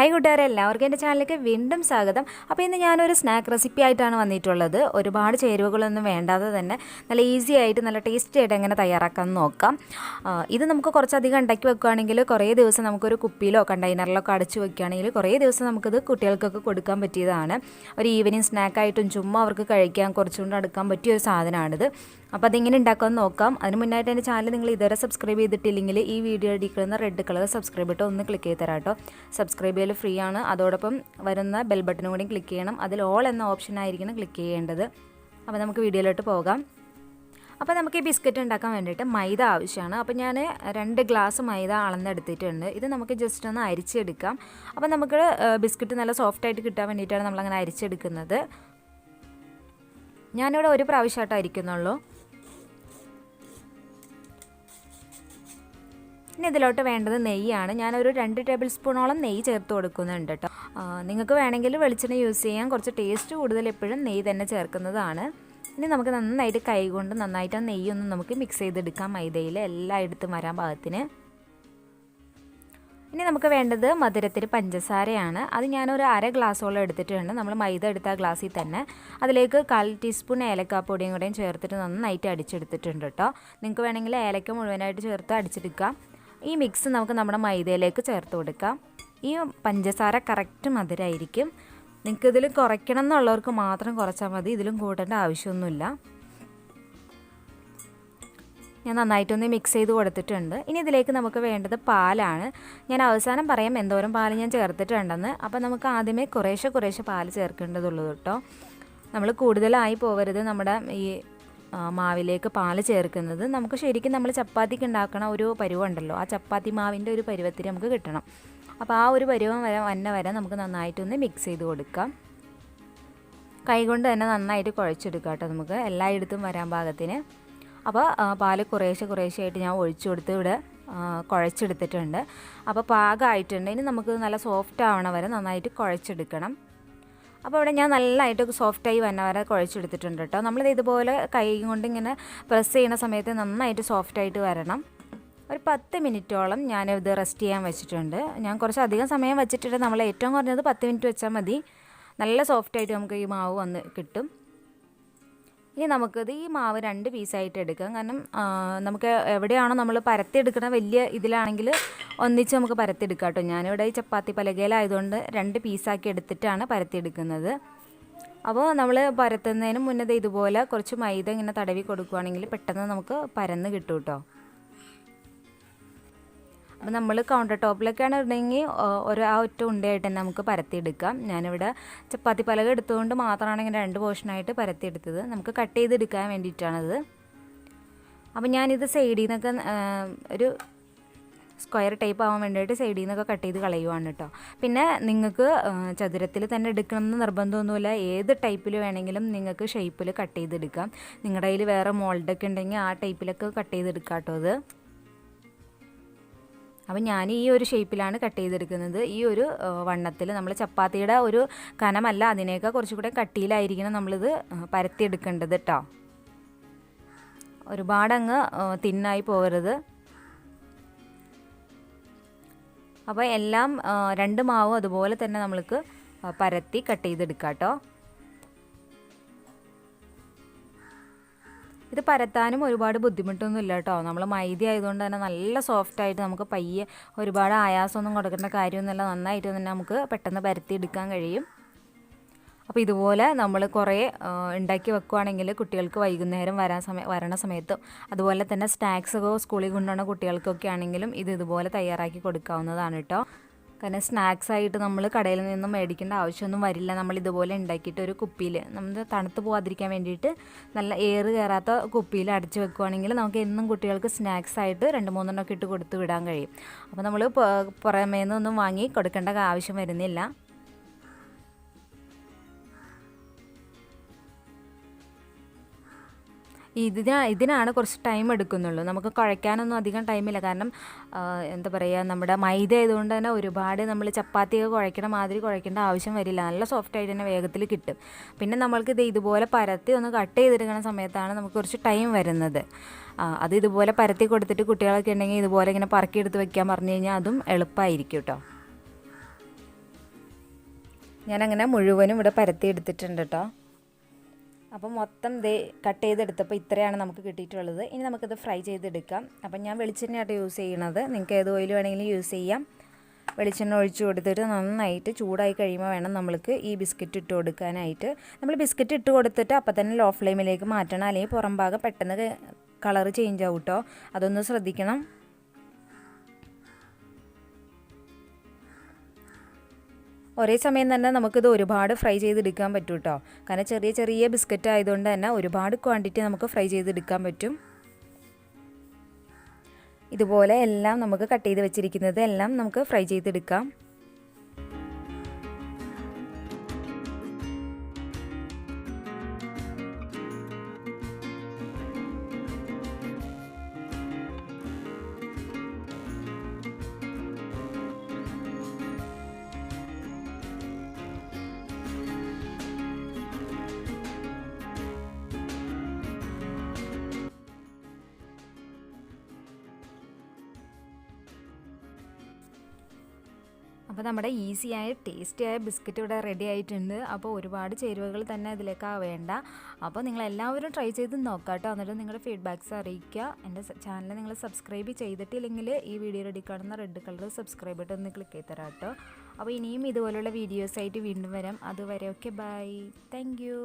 Hi കൂട്ടുകാരെ, എല്ലാവർക്കും എൻ്റെ ചാനലിലേക്ക് വീണ്ടും സ്വാഗതം. അപ്പോൾ ഇന്ന് ഞാനൊരു സ്നാക്ക് റെസിപ്പി ആയിട്ടാണ് വന്നിട്ടുള്ളത്. ഒരുപാട് ചേരുവകളൊന്നും വേണ്ടാതെ തന്നെ നല്ല ഈസി ആയിട്ട് നല്ല ടേസ്റ്റി ആയിട്ട് എങ്ങനെ തയ്യാറാക്കാമെന്ന് നോക്കാം. ഇത് നമുക്ക് കുറച്ചധികം ഉണ്ടാക്കി വെക്കുകയാണെങ്കിൽ കുറേ ദിവസം നമുക്കൊരു കുപ്പിയിലോ കണ്ടെയ്നറിലൊക്കെ അടച്ചു വെക്കുകയാണെങ്കിൽ കുറേ ദിവസം നമുക്കിത് കുട്ടികൾക്കൊക്കെ കൊടുക്കാൻ പറ്റിയതാണ്. ഒരു ഈവനിങ് സ്നാക്കായിട്ടും ചുമ്മാ അവർക്ക് കഴിക്കാൻ കുറച്ചുകൊണ്ട് എടുക്കാൻ പറ്റിയ ഒരു സാധനമാണിത്. അപ്പോൾ അതിങ്ങനെ ഉണ്ടാക്കാമെന്ന് നോക്കാം. അതിന് മുന്നായിട്ട് എൻ്റെ ചാനൽ നിങ്ങൾ ഇതുവരെ സബ്സ്ക്രൈബ് ചെയ്തിട്ടില്ലെങ്കിൽ ഈ വീഡിയോ അടിക്കുന്ന റെഡ് കളർ സബ്സ്ക്രൈബ് ബട്ടൺ ഒന്ന് ക്ലിക്ക് ചെയ്ത് തരാം കേട്ടോ. സബ്സ്ക്രൈബ് ചെയ്യൽ ഫ്രീ ആണ്. അതോടൊപ്പം വരുന്ന ബെൽ ബട്ടനും കൂടി ക്ലിക്ക് ചെയ്യണം. അതിൽ ഓൾ എന്ന ഓപ്ഷൻ ആയിരിക്കണം ക്ലിക്ക് ചെയ്യേണ്ടത്. അപ്പോൾ നമുക്ക് വീഡിയോയിലോട്ട് പോകാം. അപ്പോൾ നമുക്ക് ഈ ബിസ്ക്കറ്റ് ഉണ്ടാക്കാൻ വേണ്ടിയിട്ട് മൈദ ആവശ്യമാണ്. അപ്പോൾ ഞാൻ 2 ഗ്ലാസ് മൈദ അളന്നെടുത്തിട്ടുണ്ട്. ഇത് നമുക്ക് ജസ്റ്റ് ഒന്ന് അരിച്ചെടുക്കാം. അപ്പോൾ നമുക്ക് ബിസ്ക്കറ്റ് നല്ല സോഫ്റ്റായിട്ട് കിട്ടാൻ വേണ്ടിയിട്ടാണ് നമ്മളങ്ങനെ അരിച്ചെടുക്കുന്നത്. ഞാനിവിടെ ഒരു പ്രാവശ്യമായിട്ട് അരിക്കുന്നുള്ളൂ. ഇനി ഇതിലോട്ട് വേണ്ടത് നെയ്യാണ്. ഞാനൊരു 2 ടേബിൾ സ്പൂണോളം നെയ്യ് ചേർത്ത് കൊടുക്കുന്നുണ്ട് കേട്ടോ. നിങ്ങൾക്ക് വേണമെങ്കിൽ വെളിച്ചെണ്ണ യൂസ് ചെയ്യാം. കുറച്ച് ടേസ്റ്റ് കൂടുതൽ എപ്പോഴും നെയ്യ് തന്നെ ചേർക്കുന്നതാണ്. ഇനി നമുക്ക് നന്നായിട്ട് കൈകൊണ്ട് നന്നായിട്ട് ആ നെയ്യൊന്ന് നമുക്ക് മിക്സ് ചെയ്തെടുക്കാം മൈദയിൽ എല്ലായിടത്തും വരാൻ പാകത്തിന്. ഇനി നമുക്ക് വേണ്ടത് മധുരത്തിന് പഞ്ചസാരയാണ്. അത് ഞാനൊരു 1/2 ഗ്ലാസോളം എടുത്തിട്ടുണ്ട്. നമ്മൾ മൈദ എടുത്ത ഗ്ലാസ്സിൽ തന്നെ അതിലേക്ക് 1/4 ടീസ്പൂൺ ഏലക്കാപ്പൊടിയും കൂടെയും ചേർത്തിട്ട് നന്നായിട്ട് അടിച്ചെടുത്തിട്ടുണ്ട് കേട്ടോ. നിങ്ങൾക്ക് വേണമെങ്കിൽ ഏലക്ക മുഴുവനായിട്ട് ചേർത്ത് അടിച്ചെടുക്കാം. ഈ മിക്സ് നമുക്ക് നമ്മുടെ മൈദയിലേക്ക് ചേർത്ത് കൊടുക്കാം. ഈ പഞ്ചസാര കറക്റ്റ് മധുരമായിരിക്കും. നിങ്ങൾക്ക് ഇതിൽ കുറയ്ക്കണം എന്നുള്ളവർക്ക് മാത്രം കുറച്ചാൽ മതി. ഇതിലും കൂട്ടേണ്ട ആവശ്യമൊന്നുമില്ല. ഞാൻ നന്നായിട്ടൊന്ന് മിക്സ് ചെയ്ത് കൊടുത്തിട്ടുണ്ട്. ഇനി ഇതിലേക്ക് നമുക്ക് വേണ്ടത് പാലാണ്. ഞാൻ അവസാനം പറയാം എന്തോരം പാൽ ഞാൻ ചേർത്തിട്ടുണ്ടെന്ന്. അപ്പോൾ നമുക്ക് ആദ്യമേ കുറേശ്ശെ പാൽ ചേർക്കേണ്ടതുള്ളൂ കേട്ടോ. നമ്മൾ കൂടുതലായി പോകരുത് നമ്മുടെ ഈ മാവിലേക്ക് പാൽ ചേർക്കുന്നത്. നമുക്ക് ശരിക്കും നമ്മൾ ചപ്പാത്തിക്ക് ഉണ്ടാക്കണ ഒരു പരുവമുണ്ടല്ലോ, ആ ചപ്പാത്തി മാവിൻ്റെ ഒരു പരുവത്തിൽ നമുക്ക് കിട്ടണം. അപ്പോൾ ആ ഒരു പരുവം വരെ നമുക്ക് നന്നായിട്ടൊന്ന് മിക്സ് ചെയ്ത് കൊടുക്കാം. കൈകൊണ്ട് തന്നെ നന്നായിട്ട് കുഴച്ചെടുക്കാം കേട്ടോ, നമുക്ക് എല്ലായിടത്തും വരാൻ പാകത്തിന്. അപ്പോൾ പാൽ കുറേശ്ശെയായിട്ട് ഞാൻ ഒഴിച്ചു കൊടുത്ത് ഇവിടെ കുഴച്ചെടുത്തിട്ടുണ്ട്. അപ്പോൾ പാകമായിട്ടുണ്ട്. ഇനി നമുക്ക് നല്ല സോഫ്റ്റ് ആവണ വരെ നന്നായിട്ട് കുഴച്ചെടുക്കണം. അപ്പോൾ ഇവിടെ ഞാൻ നല്ലതായിട്ട് സോഫ്റ്റായി വരെ കുഴച്ചെടുത്തിട്ടുണ്ട് കേട്ടോ. നമ്മളിത് ഇതുപോലെ കൈ കൊണ്ട് ഇങ്ങനെ പ്രസ് ചെയ്യുന്ന സമയത്ത് നന്നായിട്ട് സോഫ്റ്റായിട്ട് വരണം. ഒരു 10 മിനിറ്റോളം ഞാനിത് റെസ്റ്റ് ചെയ്യാൻ വെച്ചിട്ടുണ്ട്. ഞാൻ കുറച്ചധികം സമയം വെച്ചിട്ടുണ്ട്. നമ്മൾ ഏറ്റവും കുറഞ്ഞത് 10 മിനിറ്റ് വെച്ചാൽ മതി. നല്ല സോഫ്റ്റായിട്ട് നമുക്ക് ഈ മാവ് വന്ന് കിട്ടും. ഇനി നമുക്കിത് ഈ മാവ് 2 പീസായിട്ട് എടുക്കാം. കാരണം നമുക്ക് എവിടെയാണോ നമ്മൾ പരത്തിയെടുക്കണ വലിയ ഇതിലാണെങ്കിൽ ഒന്നിച്ച് നമുക്ക് പരത്തിയെടുക്കാം കേട്ടോ. ഞാനിവിടെ ഈ ചപ്പാത്തി പലകയിലായതുകൊണ്ട് 2 പീസാക്കി എടുത്തിട്ടാണ് പരത്തിയെടുക്കുന്നത്. അപ്പോൾ നമ്മൾ പരത്തുന്നതിന് മുന്നേ ഇതുപോലെ കുറച്ച് മൈദ ഇങ്ങനെ തടവി കൊടുക്കുകയാണെങ്കിൽ പെട്ടെന്ന് നമുക്ക് പരന്ന് കിട്ടും കേട്ടോ. അപ്പോൾ നമ്മൾ കൗണ്ടർ ടോപ്പിലൊക്കെയാണ് ഇടണമെങ്കിൽ ആ ഒറ്റ ഉണ്ടയായിട്ട് തന്നെ നമുക്ക് പരത്തിയെടുക്കാം. ഞാനിവിടെ ചപ്പാത്തി പലക എടുത്തുകൊണ്ട് മാത്രമാണ് ഇങ്ങനെ 2 പോർഷനായിട്ട് പരത്തിയെടുത്തത്. നമുക്ക് കട്ട് ചെയ്തെടുക്കാൻ വേണ്ടിയിട്ടാണത്. അപ്പോൾ ഞാനിത് സൈഡിൽ നിന്നൊക്കെ ഒരു സ്ക്വയർ ടൈപ്പ് ആവാൻ വേണ്ടിയിട്ട് സൈഡിൽ നിന്നൊക്കെ കട്ട് ചെയ്ത് കളയുവാണ് കേട്ടോ. പിന്നെ നിങ്ങൾക്ക് ചതുരത്തിൽ തന്നെ എടുക്കണമെന്ന് നിർബന്ധമൊന്നുമില്ല. ഏത് ടൈപ്പിൽ വേണമെങ്കിലും നിങ്ങൾക്ക് ഷേപ്പിൽ കട്ട് ചെയ്തെടുക്കാം. നിങ്ങളുടെ കയ്യിൽ വേറെ മോൾഡൊക്കെ ഉണ്ടെങ്കിൽ ആ ടൈപ്പിലൊക്കെ കട്ട് ചെയ്തെടുക്കാം കേട്ടോ അത്. അപ്പം ഞാൻ ഈ ഒരു ഷേപ്പിലാണ് കട്ട് ചെയ്തെടുക്കുന്നത്. ഈ ഒരു വണ്ണത്തിൽ നമ്മൾ ചപ്പാത്തിയുടെ ഒരു കനമല്ല, അതിനേക്കാൾ കുറച്ചുകൂടെ കട്ടിയിലായിരിക്കണം നമ്മളിത് പരത്തിയെടുക്കേണ്ടത് കേട്ടോ. ഒരുപാടങ്ങ് തിന്നായി പോകരുത്. അപ്പോൾ എല്ലാം 2 മാവും അതുപോലെ തന്നെ നമ്മൾക്ക് പരത്തി കട്ട് ചെയ്തെടുക്കാം കേട്ടോ. ഇത് പരത്താനും ഒരുപാട് ബുദ്ധിമുട്ടൊന്നുമില്ല കേട്ടോ. നമ്മൾ മൈദ ആയതുകൊണ്ട് തന്നെ നല്ല സോഫ്റ്റായിട്ട് നമുക്ക് പയ്യെ ഒരുപാട് ആയാസമൊന്നും കൊടുക്കേണ്ട കാര്യമൊന്നുമില്ല. നന്നായിട്ട് തന്നെ നമുക്ക് പെട്ടെന്ന് പരത്തിയെടുക്കാൻ കഴിയും. അപ്പോൾ ഇതുപോലെ നമ്മൾ കുറേ ഉണ്ടാക്കി വെക്കുകയാണെങ്കിൽ കുട്ടികൾക്ക് വൈകുന്നേരം വരണ സമയത്തും അതുപോലെ തന്നെ സ്നാക്സൊക്കെ സ്കൂളിൽ കൊണ്ടുപോകുന്ന കുട്ടികൾക്കൊക്കെ ആണെങ്കിലും ഇതുപോലെ തയ്യാറാക്കി കൊടുക്കാവുന്നതാണ് കേട്ടോ. കാരണം സ്നാക്സായിട്ട് നമ്മൾ കടയിൽ നിന്നും മേടിക്കേണ്ട ആവശ്യമൊന്നും വരില്ല. നമ്മൾ ഇതുപോലെ ഉണ്ടാക്കിയിട്ട് ഒരു കുപ്പിയിൽ നമ്മൾ തണുത്ത് പോകാതിരിക്കാൻ വേണ്ടിയിട്ട് നല്ല എയർ കയറാത്ത കുപ്പിയിൽ അടച്ചു വെക്കുകയാണെങ്കിൽ നമുക്ക് എന്നും കുട്ടികൾക്ക് സ്നാക്സായിട്ട് 2-3 ഇട്ട് കൊടുത്ത് വിടാൻ കഴിയും. അപ്പോൾ നമ്മൾ പുറമേ നിന്നൊന്നും വാങ്ങി കൊടുക്കേണ്ട ആവശ്യം വരുന്നില്ല. ഇതിനാണ് കുറച്ച് ടൈം എടുക്കുന്നുള്ളൂ. നമുക്ക് കുഴയ്ക്കാനൊന്നും അധികം ടൈമില്ല. കാരണം എന്താ പറയുക, നമ്മുടെ മൈദ ആയതുകൊണ്ട് തന്നെ ഒരുപാട് നമ്മൾ ചപ്പാത്തിയൊക്കെ കുഴയ്ക്കണ മാതിരി കുഴയ്ക്കേണ്ട ആവശ്യം വരില്ല. നല്ല സോഫ്റ്റായിട്ട് തന്നെ വേഗത്തിൽ കിട്ടും. പിന്നെ നമ്മൾക്ക് ഇതുപോലെ പരത്തി ഒന്ന് കട്ട് ചെയ്തെടുക്കുന്ന സമയത്താണ് നമുക്ക് കുറച്ച് ടൈം വരുന്നത്. അത് ഇതുപോലെ പരത്തി കൊടുത്തിട്ട് കുട്ടികളൊക്കെ ഉണ്ടെങ്കിൽ ഇതുപോലെ ഇങ്ങനെ പറക്കിയെടുത്ത് വെക്കാൻ പറഞ്ഞു കഴിഞ്ഞാൽ അതും എളുപ്പമായിരിക്കും കേട്ടോ. ഞാനങ്ങനെ മുഴുവനും ഇവിടെ പരത്തി എടുത്തിട്ടുണ്ട് കേട്ടോ. അപ്പം മൊത്തം കട്ട് ചെയ്തെടുത്തപ്പോൾ ഇത്രയാണ് നമുക്ക് കിട്ടിയിട്ടുള്ളത്. ഇനി നമുക്കിത് ഫ്രൈ ചെയ്തെടുക്കാം. അപ്പം ഞാൻ വെളിച്ചെണ്ണയായിട്ട് യൂസ് ചെയ്യണത്. നിങ്ങൾക്ക് ഏത് ഓയിൽ വേണമെങ്കിലും യൂസ് ചെയ്യാം. വെളിച്ചെണ്ണ ഒഴിച്ച് കൊടുത്തിട്ട് നന്നായിട്ട് ചൂടായി കഴിയുമ്പോൾ വേണം നമ്മൾക്ക് ഈ ബിസ്ക്കറ്റ് ഇട്ട് കൊടുക്കാനായിട്ട്. നമ്മൾ ബിസ്ക്കറ്റ് ഇട്ട് കൊടുത്തിട്ട് അപ്പം തന്നെ ലോ ഫ്ലെയിമിലേക്ക് മാറ്റണം, അല്ലെങ്കിൽ പുറം ഭാഗം പെട്ടെന്ന് കളർ ചേഞ്ച് ആവും കേട്ടോ. അതൊന്ന് ശ്രദ്ധിക്കണം. ഒരേ സമയം തന്നെ നമുക്കിത് ഒരുപാട് ഫ്രൈ ചെയ്തെടുക്കാൻ പറ്റും കേട്ടോ. കാരണം ചെറിയ ചെറിയ ബിസ്ക്കറ്റ് ആയതുകൊണ്ട് തന്നെ ഒരുപാട് ക്വാണ്ടിറ്റി നമുക്ക് ഫ്രൈ ചെയ്തെടുക്കാൻ പറ്റും. ഇതുപോലെ എല്ലാം നമുക്ക് കട്ട് ചെയ്ത് വെച്ചിരിക്കുന്നത് എല്ലാം നമുക്ക് ഫ്രൈ ചെയ്തെടുക്കാം. അപ്പോൾ നമ്മുടെ ഈസിയായ ടേസ്റ്റിയായ ബിസ്ക്കറ്റ് ഇവിടെ റെഡി ആയിട്ടുണ്ട്. അപ്പോൾ ഒരുപാട് ചേരുവകൾ തന്നെ ഇതിലേക്ക് വേണ്ട. അപ്പോൾ നിങ്ങളെല്ലാവരും ട്രൈ ചെയ്ത് നോക്കാം കേട്ടോ. എന്നിട്ട് നിങ്ങളുടെ ഫീഡ്ബാക്ക്സ് അറിയിക്കുക. എൻ്റെ ചാനൽ നിങ്ങൾ സബ്സ്ക്രൈബ് ചെയ്തിട്ടില്ലെങ്കിൽ ഈ വീഡിയോ റെഡി കാണുന്ന റെഡ് കളർ സബ്സ്ക്രൈബ് ബട്ടൺ ഒന്ന് ക്ലിക്ക് ചെയ്ത് തരാം കേട്ടോ. അപ്പോൾ ഇനിയും ഇതുപോലുള്ള വീഡിയോസായിട്ട് വീണ്ടും വരാം. അതുവരെ ഓക്കെ, ബൈ, താങ്ക് യു.